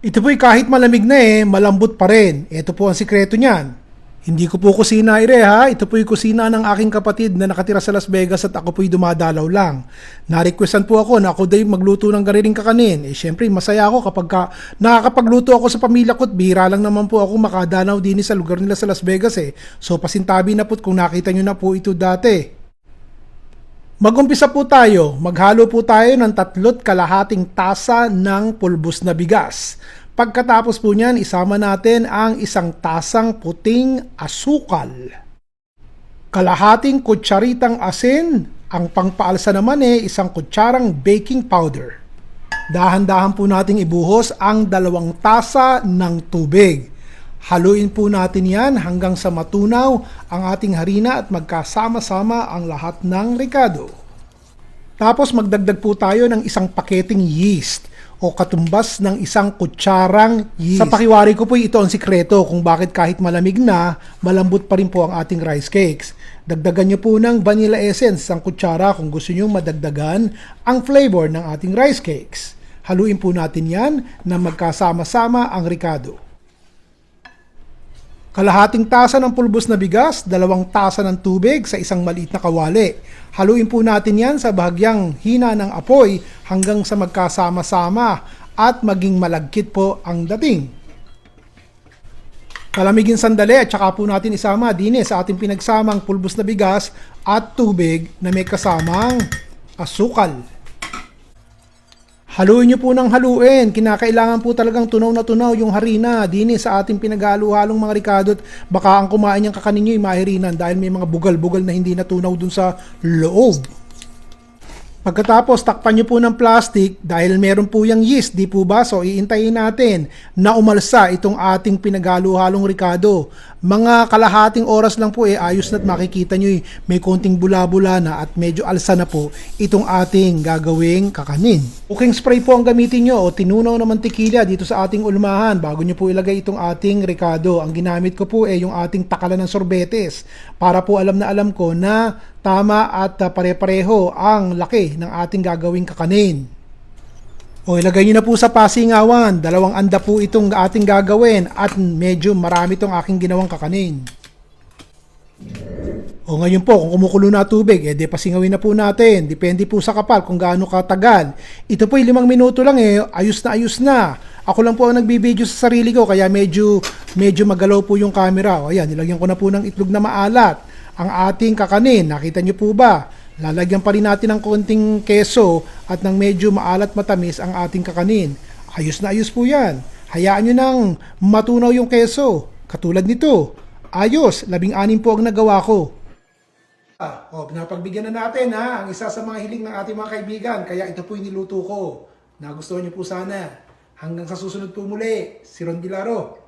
Ito po'y kahit malamig na malambot pa rin. Ito po ang sikreto niyan. Hindi ko po kusina ha. Ito po'y kusina ng aking kapatid na nakatira sa Las Vegas at ako po'y dumadalaw lang. Na-requestan po ako na ako day magluto ng gariring kakanin. Syempre masaya ako kapag nakakapagluto ako sa pamilya ko at bihira lang naman po ako makadanaw din sa lugar nila sa Las Vegas So pasintabi na po kung nakita nyo na po ito dati. Mag-umpisa po tayo. Maghalo po tayo ng 3.5 tasa ng pulbos na bigas. Pagkatapos po niyan, isama natin ang 1 tasang puting asukal. Kalahating kutsaritang asin. Ang pangpaalsa naman 1 kutsarang baking powder. Dahan-dahan po nating ibuhos ang 2 tasa ng tubig. Haluin po natin yan hanggang sa matunaw ang ating harina at magkasama-sama ang lahat ng rekado. Tapos magdagdag po tayo ng 1 paketing yeast o katumbas ng 1 kutsarang yeast. Sa pakiwari ko po ito ang sikreto kung bakit kahit malamig na, malambot pa rin po ang ating rice cakes. Dagdagan nyo po ng vanilla essence 1 kutsara kung gusto nyo madagdagan ang flavor ng ating rice cakes. Haluin po natin yan na magkasama-sama ang rekado. Kalahating tasa ng pulbos na bigas, 2 tasa ng tubig sa 1 maliit na kawali. Haluin po natin yan sa bahagyang hina ng apoy hanggang sa magkasama-sama at maging malagkit po ang dating. Palamigin sandali at saka po natin isama din sa ating pinagsamang pulbos na bigas at tubig na may kasamang asukal. Haluin nyo po ng haluin. Kinakailangan po talagang tunaw na tunaw yung harina dini sa ating pinag-halo-halong mga ricado at baka ang kumain niyang kakanin nyo ay mahirinan dahil may mga bugal-bugal na hindi natunaw dun sa loob. Pagkatapos, takpan nyo po ng plastic dahil meron po yung yeast, di po ba? So, iintayin natin na umalsa itong ating pinaghalo-halong ricado. Mga kalahating oras lang po ayos na at makikita nyo may konting bula-bula na at medyo alsa na po itong ating gagawing kakanin. Cooking spray po ang gamitin nyo o tinunaw na mantikilya dito sa ating ulmahan bago nyo po ilagay itong ating ricado. Ang ginamit ko po yung ating takalan ng sorbetes para po alam na alam ko na tama at pare-pareho ang laki ng ating gagawing kakanin. O ilagay nyo na po sa pasingawan. 2 anda po itong ating gagawin at medyo marami itong aking ginawang kakanin. O ngayon po, kung kumukulo na tubig, di pasingawin na po natin. Depende po sa kapal kung gaano katagal. Ito po 5 minuto lang ayos na ayos na. Ako lang po ang nagbibideo sa sarili ko kaya medyo magalaw po yung camera. O ayan, nilagyan ko na po ng itlog na maalat ang ating kakanin. Nakita nyo po ba? Lalagyan pa rin natin ng konting keso at ng medyo maalat matamis ang ating kakanin. Ayos na ayos po yan. Hayaan nyo nang matunaw yung keso. Katulad nito. Ayos, 16 po ang nagawa ko. Napagbigyan na natin ang isa sa mga hiling ng ating mga kaibigan. Kaya ito po yung niluto ko. Nagustuhan nyo po sana. Hanggang sa susunod po muli, si Ron Vilaro.